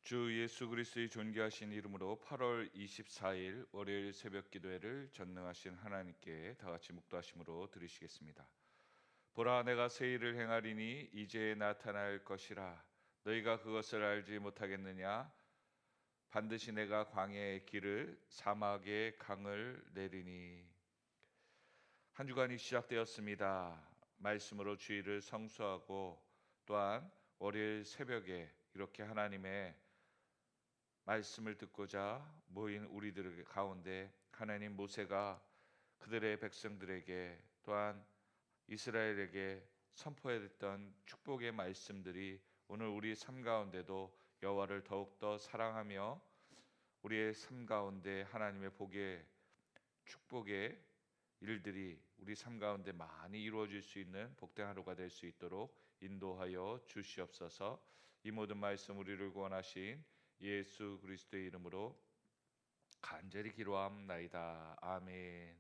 주 예수 그리스도의 존귀하신 이름으로 8월 24일 월요일 새벽 기도회를 전능하신 하나님께 다 같이 묵도하심으로 드리시겠습니다. 보라, 내가 새 일을 행하리니 이제 나타날 것이라. 너희가 그것을 알지 못하겠느냐? 반드시 내가 광야의 길을 사막의 강을 내리니. 한 주간이 시작되었습니다. 말씀으로 주일을 성수하고 또한 월요일 새벽에 이렇게 하나님의 말씀을 듣고자 모인 우리들 가운데 하나님, 모세가 그들의 백성들에게 또한 이스라엘에게 선포했던 축복의 말씀들이 오늘 우리 삶 가운데도 여호와를 더욱더 사랑하며 우리의 삶 가운데 하나님의 복의 축복의 일들이 우리 삶 가운데 많이 이루어질 수 있는 복된 하루가 될 수 있도록 인도하여 주시옵소서. 이 모든 말씀 우리를 구원하신 예수 그리스도의 이름으로 간절히 기도함나이다. 아멘.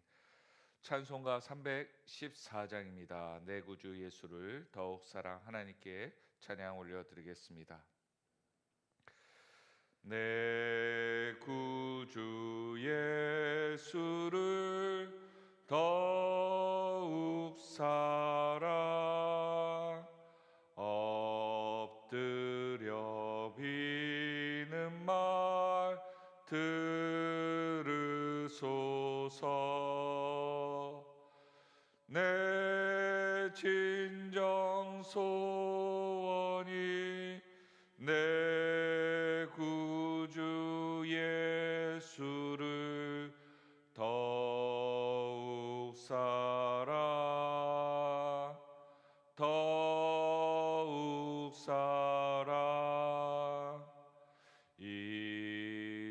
찬송가 314장입니다. 내 구주 예수를 더욱 사랑, 하나님께 찬양 올려드리겠습니다. 내 구주 예수를 더욱 사랑, 엎드려 비는 말 들으소서. 내 진정 소원이 내 구주 예수를 더욱 사랑, 더욱 사랑.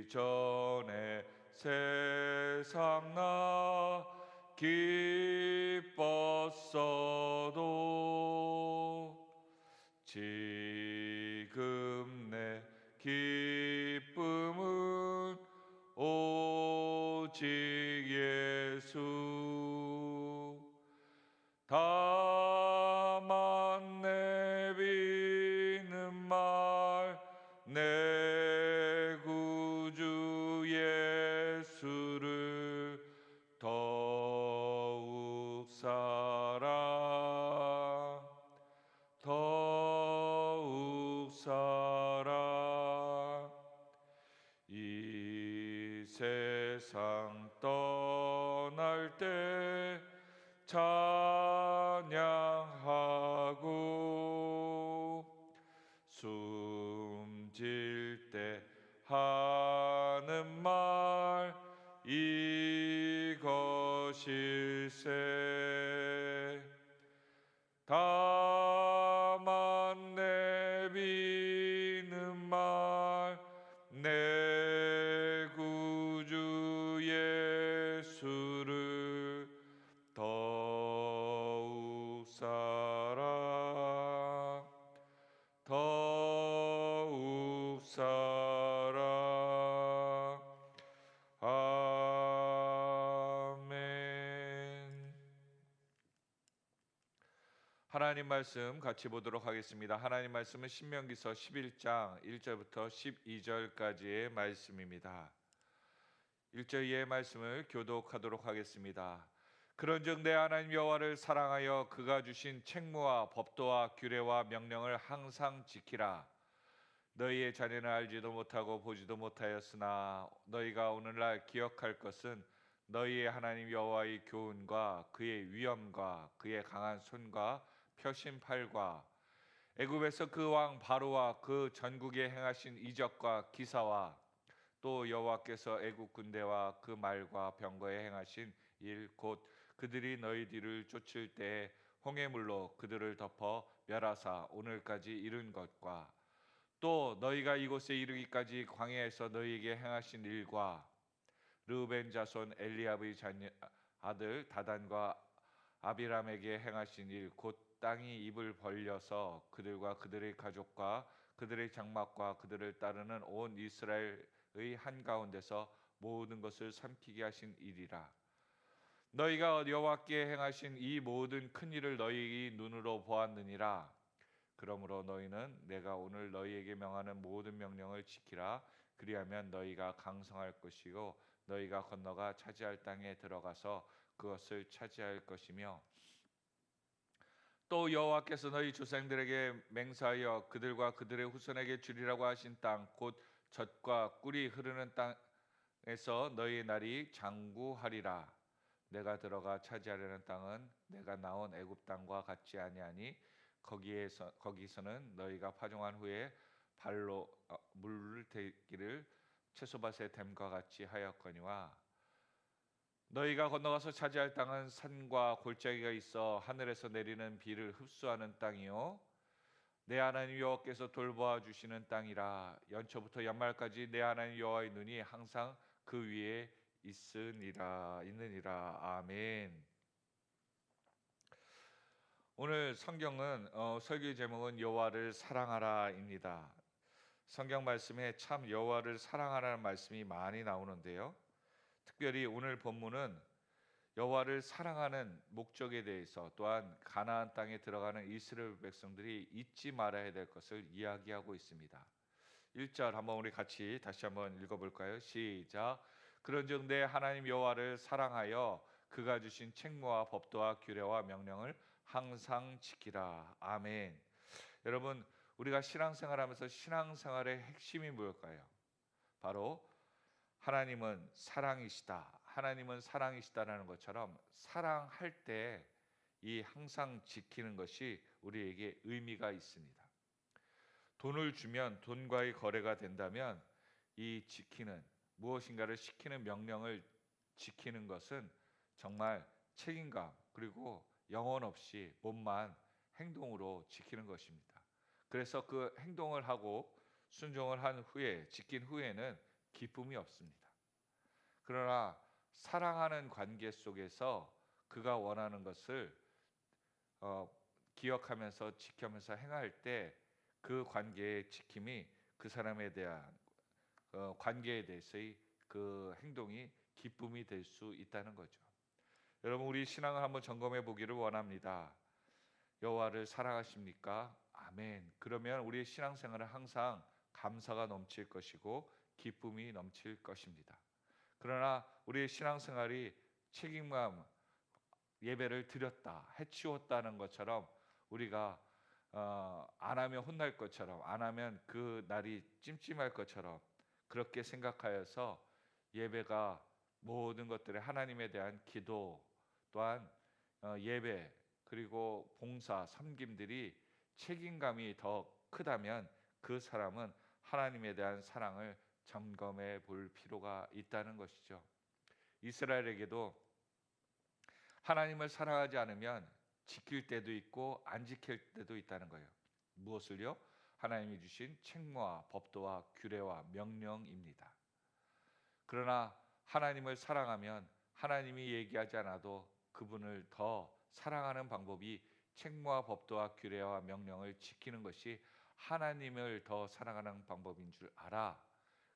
이전에 세상 나 기뻤어도 지금 내 기쁨은 오직 예수. 다만 내비는 말 내 구주 예수를 더욱 사랑, 더욱 사랑. 이 세상 떠날 때 찬양하고 숨질 때 하는 말 이것일세. 다만 내비는 말 내 구주 예수를 더욱 사랑, 더욱 사랑. 아멘. 하나님 말씀 같이 보도록 하겠습니다. 하나님 말씀은 신명기서 11장 1절부터 12절까지의 말씀입니다. 1절 이하의 말씀을 교독하도록 하겠습니다. 그런즉 내 하나님 여호와를 사랑하여 그가 주신 책무와 법도와 규례와 명령을 항상 지키라. 너희의 자녀는 알지도 못하고 보지도 못하였으나 너희가 오늘날 기억할 것은 너희의 하나님 여호와의 교훈과 그의 위엄과 그의 강한 손과 펴신 팔과 애굽에서 그 왕 바로와 그 전국에 행하신 이적과 기사와 또 여호와께서 애굽 군대와 그 말과 병거에 행하신 일, 곧 그들이 너희 뒤를 쫓을 때에 홍해물로 그들을 덮어 멸하사 오늘까지 이른 것과 또 너희가 이곳에 이르기까지 광야에서 너희에게 행하신 일과 르우벤 자손 엘리압의 아들 다단과 아비람에게 행하신 일, 곧 땅이 입을 벌려서 그들과 그들의 가족과 그들의 장막과 그들을 따르는 온 이스라엘의 한가운데서 모든 것을 삼키게 하신 일이라. 너희가 여호와께 행하신 이 모든 큰 일을 너희 눈으로 보았느니라. 그러므로 너희는 내가 오늘 너희에게 명하는 모든 명령을 지키라. 그리하면 너희가 강성할 것이요 너희가 건너가 차지할 땅에 들어가서 그것을 차지할 것이며 또 여호와께서 너희 조상들에게 맹세하여 그들과 그들의 후손에게 주리라고 하신 땅 곧 젖과 꿀이 흐르는 땅에서 너희 날이 장구하리라. 내가 들어가 차지하려는 땅은 내가 나온 애굽 땅과 같지 아니하니 거기서는 너희가 파종한 후에 발로 물을 대기를 채소밭에 댐과 같이 하였거니와 너희가 건너가서 차지할 땅은 산과 골짜기가 있어 하늘에서 내리는 비를 흡수하는 땅이요 내 하나님 여호와께서 돌보아 주시는 땅이라. 연초부터 연말까지 내 하나님 여호와의 눈이 항상 그 위에 있느니라. 아멘. 오늘 성경은 설교 제목은 여호와를 사랑하라입니다. 성경 말씀에 참 여호와를 사랑하라는 말씀이 많이 나오는데요. 특별히 오늘 본문은 여호와를 사랑하는 목적에 대해서 또한 가나안 땅에 들어가는 이스라엘 백성들이 잊지 말아야 될 것을 이야기하고 있습니다. 1절 한번 우리 같이 다시 한번 읽어볼까요? 시작. 그런즉 내 하나님 여호와를 사랑하여 그가 주신 책무와 법도와 규례와 명령을 항상 지키라. 아멘. 여러분, 우리가 신앙생활하면서 신앙생활의 핵심이 무엇일까요? 바로 하나님은 사랑이시다. 하나님은 사랑이시다라는 것처럼 사랑할 때 이 항상 지키는 것이 우리에게 의미가 있습니다. 돈을 주면 돈과의 거래가 된다면 이 지키는 무엇인가를 시키는 명령을 지키는 것은 정말 책임감 그리고 영혼 없이 몸만 행동으로 지키는 것입니다. 그래서 그 행동을 하고 순종을 한 후에 지킨 후에는 기쁨이 없습니다. 그러나 사랑하는 관계 속에서 그가 원하는 것을 기억하면서 지키면서 행할 때 그 관계의 지킴이 그 사람에 대한 관계에 대해서의 그 행동이 기쁨이 될 수 있다는 거죠. 여러분, 우리 신앙을 한번 점검해 보기를 원합니다. 여호와를 사랑하십니까? 아멘. 그러면 우리의 신앙생활은 항상 감사가 넘칠 것이고 기쁨이 넘칠 것입니다. 그러나 우리의 신앙생활이 책임감 예배를 드렸다 해치웠다는 것처럼 우리가 안 하면 혼날 것처럼 안 하면 그 날이 찜찜할 것처럼 그렇게 생각하여서 예배가 모든 것들의 하나님에 대한 기도 또한 예배 그리고 봉사 섬김들이 책임감이 더 크다면 그 사람은 하나님에 대한 사랑을 점검해 볼 필요가 있다는 것이죠. 이스라엘에게도 하나님을 사랑하지 않으면 지킬 때도 있고 안 지킬 때도 있다는 거예요. 무엇을요? 하나님이 주신 책무와 법도와 규례와 명령입니다. 그러나 하나님을 사랑하면 하나님이 얘기하지 않아도 그분을 더 사랑하는 방법이 책무와 법도와 규례와 명령을 지키는 것이 하나님을 더 사랑하는 방법인 줄 알아.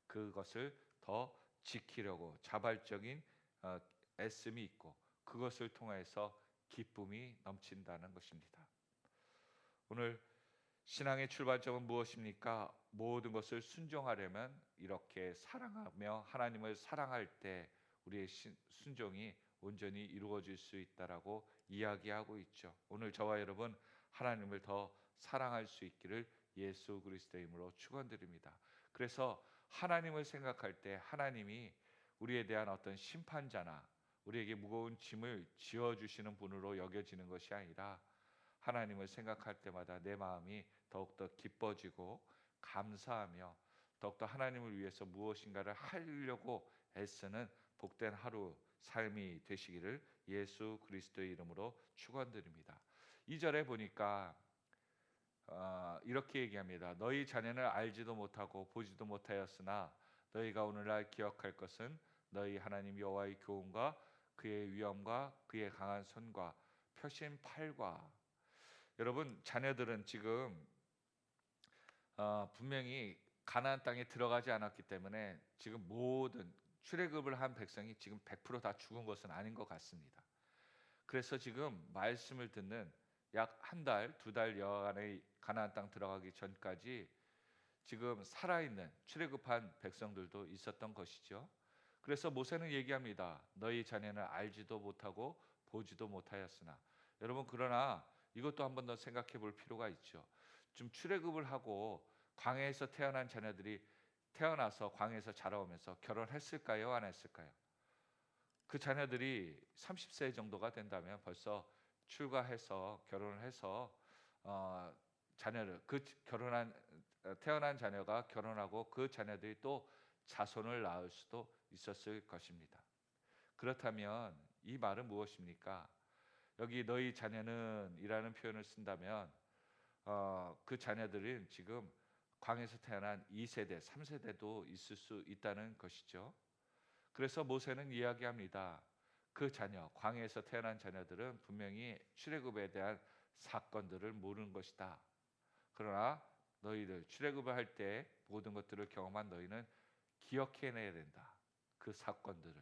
그것을 더 지키려고 자발적인 애씀이 있고 그것을 통해서 기쁨이 넘친다는 것입니다. 오늘 신앙의 출발점은 무엇입니까? 모든 것을 순종하려면 이렇게 사랑하며 하나님을 사랑할 때 우리의 순종이 온전히 이루어질 수 있다라고 이야기하고 있죠. 오늘 저와 여러분 하나님을 더 사랑할 수 있기를 예수 그리스도의 이름으로 축원드립니다. 그래서 하나님을 생각할 때 하나님이 우리에 대한 어떤 심판자나 우리에게 무거운 짐을 지어주시는 분으로 여겨지는 것이 아니라 하나님을 생각할 때마다 내 마음이 더욱더 기뻐지고 감사하며 더욱더 하나님을 위해서 무엇인가를 하려고 애쓰는 복된 하루 삶이 되시기를 예수 그리스도의 이름으로 축원드립니다. 2절에 보니까 이렇게 얘기합니다. 너희 자녀는 알지도 못하고 보지도 못하였으나 너희가 오늘날 기억할 것은 너희 하나님 여호와의 교훈과 그의 위엄과 그의 강한 손과 펴신 팔과. 여러분 자녀들은 지금 분명히 가나안 땅에 들어가지 않았기 때문에 지금 모든 출애굽을 한 백성이 지금 100% 다 죽은 것은 아닌 것 같습니다. 그래서 지금 말씀을 듣는 약 한 달, 두 달 여간의 가나안 땅 들어가기 전까지 지금 살아있는 출애굽한 백성들도 있었던 것이죠. 그래서 모세는 얘기합니다. 너희 자녀는 알지도 못하고 보지도 못하였으나, 여러분, 그러나 이것도 한 번 더 생각해 볼 필요가 있죠. 좀 출애굽을 하고 광야에서 태어난 자녀들이 태어나서 광야에서 자라오면서 결혼했을까요? 안 했을까요? 그 자녀들이 30세 정도가 된다면 벌써 출가해서 결혼을 해서 어, 자녀를 그 결혼한 태어난 자녀가 결혼하고 그 자녀들이 또 자손을 낳을 수도 있었을 것입니다. 그렇다면 이 말은 무엇입니까? 여기 너희 자녀는 이라는 표현을 쓴다면 그 자녀들은 지금 광에서 태어난 2세대, 3세대도 있을 수 있다는 것이죠. 그래서 모세는 이야기합니다. 그 자녀, 광야에서 태어난 자녀들은 분명히 출애굽에 대한 사건들을 모르는 것이다. 그러나 너희들 출애굽을 할 때 모든 것들을 경험한 너희는 기억해내야 된다. 그 사건들을.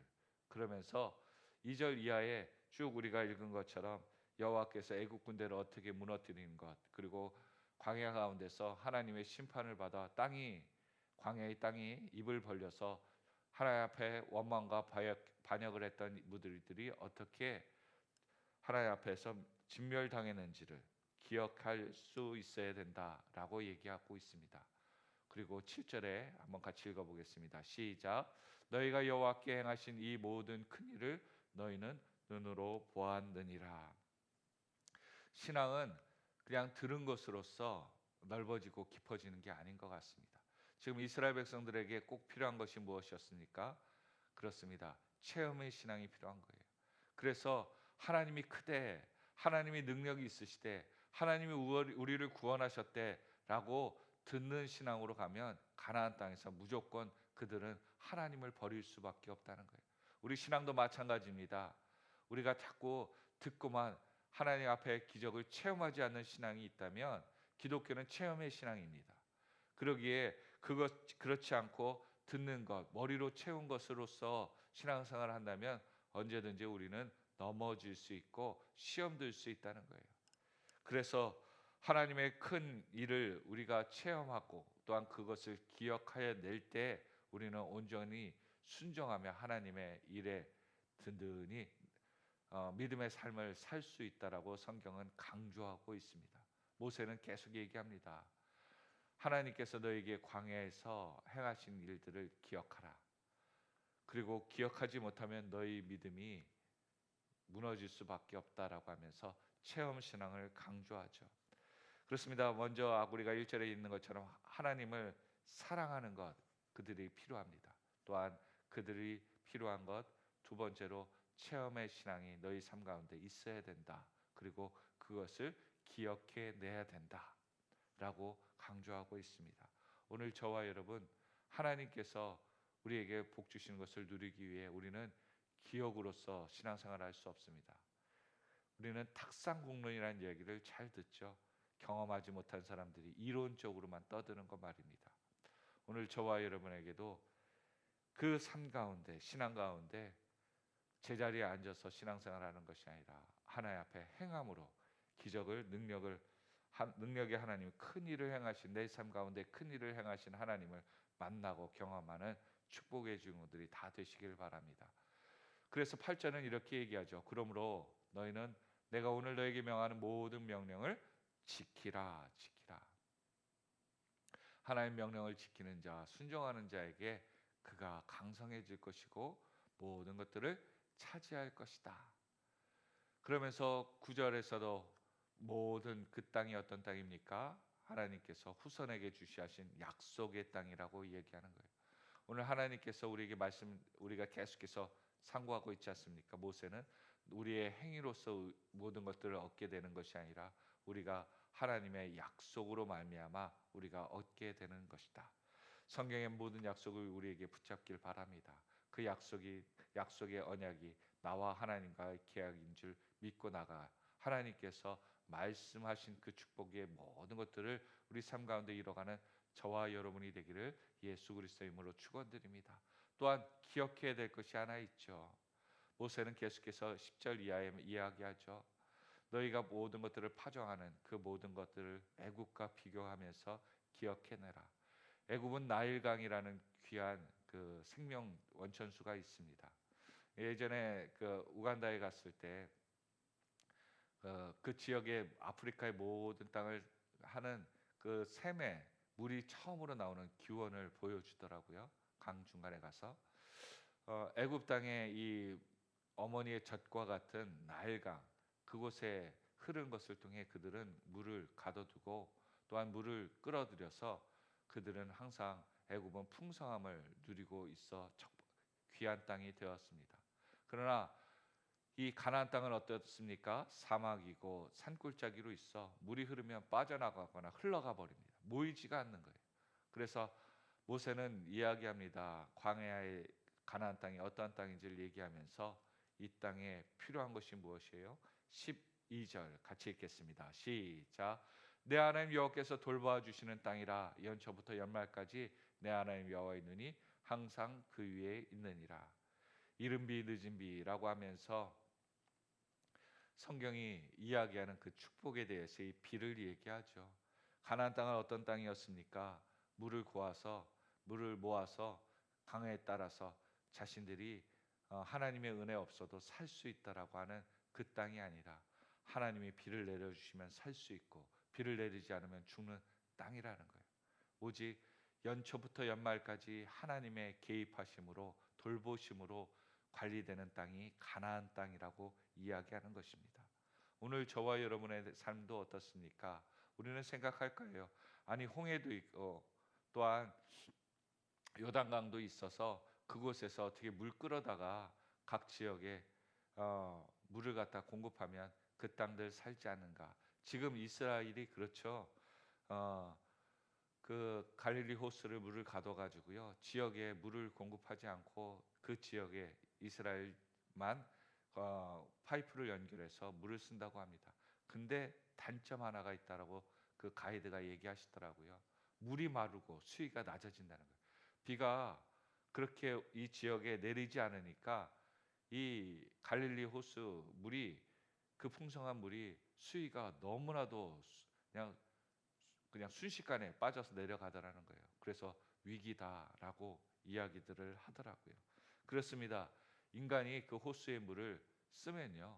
그러면서 2절 이하에 쭉 우리가 읽은 것처럼 여호와께서 애국 군대를 어떻게 무너뜨리는 것, 그리고 광야 가운데서 하나님의 심판을 받아 광야의 땅이 입을 벌려서 하나님 앞에 원망과 반역을 했던 무들들이 어떻게 하나님 앞에서 진멸당했는지를 기억할 수 있어야 된다라고 얘기하고 있습니다. 그리고 7절에 한번 같이 읽어보겠습니다. 시작. 너희가 여호와께 행하신 이 모든 큰 일을 너희는 눈으로 보았느니라. 신앙은 그냥 들은 것으로서 넓어지고 깊어지는 게 아닌 것 같습니다. 지금 이스라엘 백성들에게 꼭 필요한 것이 무엇이었습니까? 그렇습니다. 체험의 신앙이 필요한 거예요. 그래서 하나님이 크대, 하나님이 능력이 있으시대, 하나님이 우리를 구원하셨대라고 듣는 신앙으로 가면 가나안 땅에서 무조건 그들은 하나님을 버릴 수밖에 없다는 거예요. 우리 신앙도 마찬가지입니다. 우리가 자꾸 듣고만 하나님 앞에 기적을 체험하지 않는 신앙이 있다면 기독교는 체험의 신앙입니다. 그러기에 그렇지 않고 듣는 것, 머리로 채운 것으로서 신앙생활을 한다면 언제든지 우리는 넘어질 수 있고 시험 들 수 있다는 거예요. 그래서 하나님의 큰 일을 우리가 체험하고 또한 그것을 기억하여 낼 때 우리는 온전히 순종하며 하나님의 일에 든든히 믿음의 삶을 살 수 있다라고 성경은 강조하고 있습니다. 모세는 계속 얘기합니다. 하나님께서 너에게 광야에서 행하신 일들을 기억하라. 그리고 기억하지 못하면 너희 믿음이 무너질 수밖에 없다라고 하면서 체험 신앙을 강조하죠. 그렇습니다. 먼저 우리가 1절에 있는 것처럼 하나님을 사랑하는 것, 그들이 필요합니다. 또한 그들이 필요한 것 두 번째로 체험의 신앙이 너희 삶 가운데 있어야 된다. 그리고 그것을 기억해 내야 된다라고 강조하고 있습니다. 오늘 저와 여러분, 하나님께서 우리에게 복 주시는 것을 누리기 위해 우리는 기억으로서 신앙생활을 할 수 없습니다. 우리는 탁상공론이라는 얘기를 잘 듣죠. 경험하지 못한 사람들이 이론적으로만 떠드는 것 말입니다. 오늘 저와 여러분에게도 그 삶 가운데, 신앙 가운데 제자리에 앉아서 신앙생활하는 것이 아니라 하나님 앞에 행함으로 기적을, 능력의 하나님, 큰 일을 행하신, 내 삶 가운데 큰 일을 행하신 하나님을 만나고 경험하는 축복의 주인공들이 다 되시길 바랍니다. 그래서 8절은 이렇게 얘기하죠. 그러므로 너희는 내가 오늘 너에게 명하는 모든 명령을 지키라. 하나님의 명령을 지키는 자, 순종하는 자에게 그가 강성해질 것이고 모든 것들을 차지할 것이다. 그러면서 9절에서도 모든 그 땅이 어떤 땅입니까? 하나님께서 후손에게 주시하신 약속의 땅이라고 얘기하는 거예요. 오늘 하나님께서 우리가 계속해서 상고하고 있지 않습니까? 모세는 우리의 행위로서 모든 것들을 얻게 되는 것이 아니라 우리가 하나님의 약속으로 말미암아 우리가 얻게 되는 것이다. 성경의 모든 약속을 우리에게 붙잡길 바랍니다. 그 약속의 언약이 나와 하나님과의 계약인 줄 믿고 나가 하나님께서 말씀하신 그 축복의 모든 것들을 우리 삶 가운데 이뤄가는 저와 여러분이 되기를 예수 그리스도의 이름으로 축원드립니다. 또한 기억해야 될 것이 하나 있죠. 모세는 계속해서 10절 이하에 이야기하죠. 너희가 모든 것들을 파종하는 그 모든 것들을 애굽과 비교하면서 기억해내라. 애굽은 나일강이라는 귀한 그 생명 원천수가 있습니다. 예전에 그 우간다에 갔을 때 그 지역의 아프리카의 모든 땅을 하는 그 샘에 물이 처음으로 나오는 기원을 보여주더라고요. 강 중간에 가서 애굽 땅의 이 어머니의 젖과 같은 나일강, 그곳에 흐른 것을 통해 그들은 물을 가둬두고 또한 물을 끌어들여서 그들은 항상 애굽은 풍성함을 누리고 있어 귀한 땅이 되었습니다. 그러나 이 가나안 땅은 어떻습니까? 사막이고 산골짜기로 있어 물이 흐르면 빠져나가거나 흘러가 버립니다. 모이지가 않는 거예요. 그래서 모세는 이야기합니다. 광야의 가나안 땅이 어떠한 땅인지를 얘기하면서 이 땅에 필요한 것이 무엇이에요? 12절 같이 읽겠습니다. 시작. 내 하나님 여호와께서 돌보아 주시는 땅이라. 연초부터 연말까지 내 하나님 여호와의 눈이 항상 그 위에 있느니라. 이른 비 늦은 비라고 하면서 성경이 이야기하는 그 축복에 대해서 이 비를 얘기하죠. 가나안 땅은 어떤 땅이었습니까? 물을 모아서 강에 따라서 자신들이 하나님의 은혜 없어도 살 수 있다라고 하는 그 땅이 아니라 하나님이 비를 내려주시면 살 수 있고 비를 내리지 않으면 죽는 땅이라는 거예요. 오직 연초부터 연말까지 하나님의 개입하심으로 돌보심으로 관리되는 땅이 가나안 땅이라고 이야기하는 것입니다. 오늘 저와 여러분의 삶도 어떻습니까? 우리는 생각할 거예요. 아니 홍해도 있고 또한 요단강도 있어서 그곳에서 어떻게 물 끌어다가 각 지역에 물을 갖다 공급하면 그 땅들 살지 않는가? 지금 이스라엘이 그렇죠. 그 갈릴리 호수를 물을 가둬가지고요 지역에 물을 공급하지 않고 그 지역에 이스라엘만 파이프를 연결해서 물을 쓴다고 합니다. 근데 단점 하나가 있다라고 그 가이드가 얘기하시더라고요. 물이 마르고 수위가 낮아진다는 거예요. 비가 그렇게 이 지역에 내리지 않으니까 이 갈릴리 호수 물이 그 풍성한 물이 수위가 너무나도 그냥 순식간에 빠져서 내려가더라는 거예요. 그래서 위기다라고 이야기들을 하더라고요. 그렇습니다. 인간이 그 호수의 물을 쓰면요,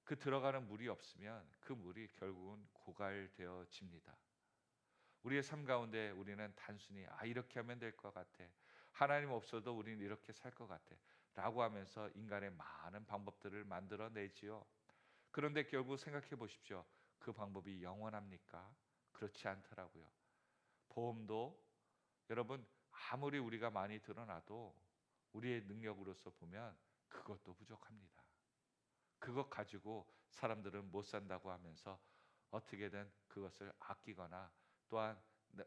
그 들어가는 물이 없으면 그 물이 결국은 고갈되어집니다. 우리의 삶 가운데 우리는 단순히 이렇게 하면 될 것 같아, 하나님 없어도 우리는 이렇게 살 것 같아 라고 하면서 인간의 많은 방법들을 만들어내지요. 그런데 결국 생각해 보십시오. 그 방법이 영원합니까? 그렇지 않더라고요. 보험도 여러분 아무리 우리가 많이 드러나도 우리의 능력으로서 보면 그것도 부족합니다. 그것 가지고 사람들은 못 산다고 하면서 어떻게든 그것을 아끼거나 또한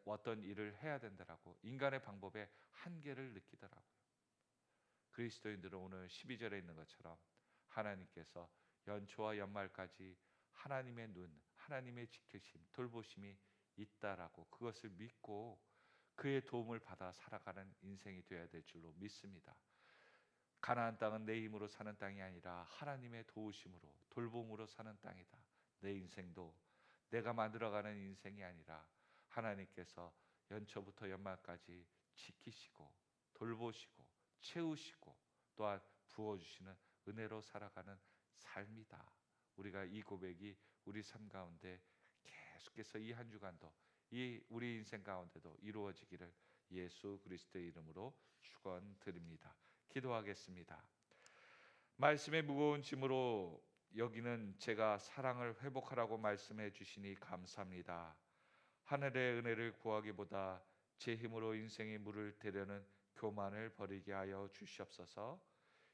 어떤 일을 해야 된다라고 인간의 방법의 한계를 느끼더라고요. 그리스도인들은 오늘 12절에 있는 것처럼 하나님께서 연초와 연말까지 하나님의 눈, 하나님의 지키심, 돌보심이 있다라고 그것을 믿고 그의 도움을 받아 살아가는 인생이 되어야 될 줄로 믿습니다. 가나안 땅은 내 힘으로 사는 땅이 아니라 하나님의 도우심으로 돌봄으로 사는 땅이다. 내 인생도 내가 만들어가는 인생이 아니라 하나님께서 연초부터 연말까지 지키시고 돌보시고 채우시고 또한 부어주시는 은혜로 살아가는 삶이다. 우리가 이 고백이 우리 삶 가운데 계속해서 이 한 주간도 이 우리 인생 가운데도 이루어지기를 예수 그리스도의 이름으로 축원드립니다. 기도하겠습니다. 말씀의 무거운 짐으로 여기는 제가 사랑을 회복하라고 말씀해 주시니 감사합니다. 하늘의 은혜를 구하기보다 제 힘으로 인생의 물을 대려는 교만을 버리게 하여 주시옵소서.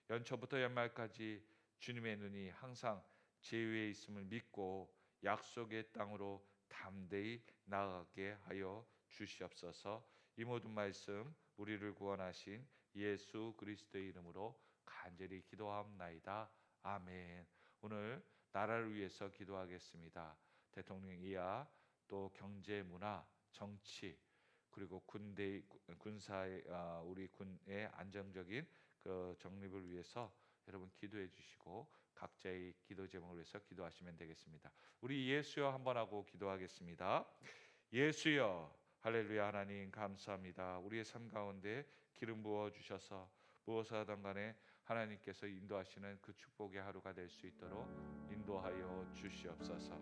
연초부터 연말까지 주님의 눈이 항상 제 위에 있음을 믿고 약속의 땅으로 담대히 나아가게 하여 주시옵소서. 이 모든 말씀 우리를 구원하신 예수 그리스도의 이름으로 간절히 기도하옵나이다. 아멘. 오늘 나라를 위해서 기도하겠습니다. 대통령 이하 또 경제, 문화, 정치 그리고 군사의 우리 군의 안정적인 그 정립을 위해서 여러분 기도해 주시고 각자의 기도 제목을 위해서 기도하시면 되겠습니다. 우리 예수여 한번 하고 기도하겠습니다. 예수여, 할렐루야. 하나님 감사합니다. 우리의 삶 가운데 기름 부어 주셔서 무엇을 하든 간에 하나님께서 인도하시는 그 축복의 하루가 될 수 있도록 인도하여 주시옵소서.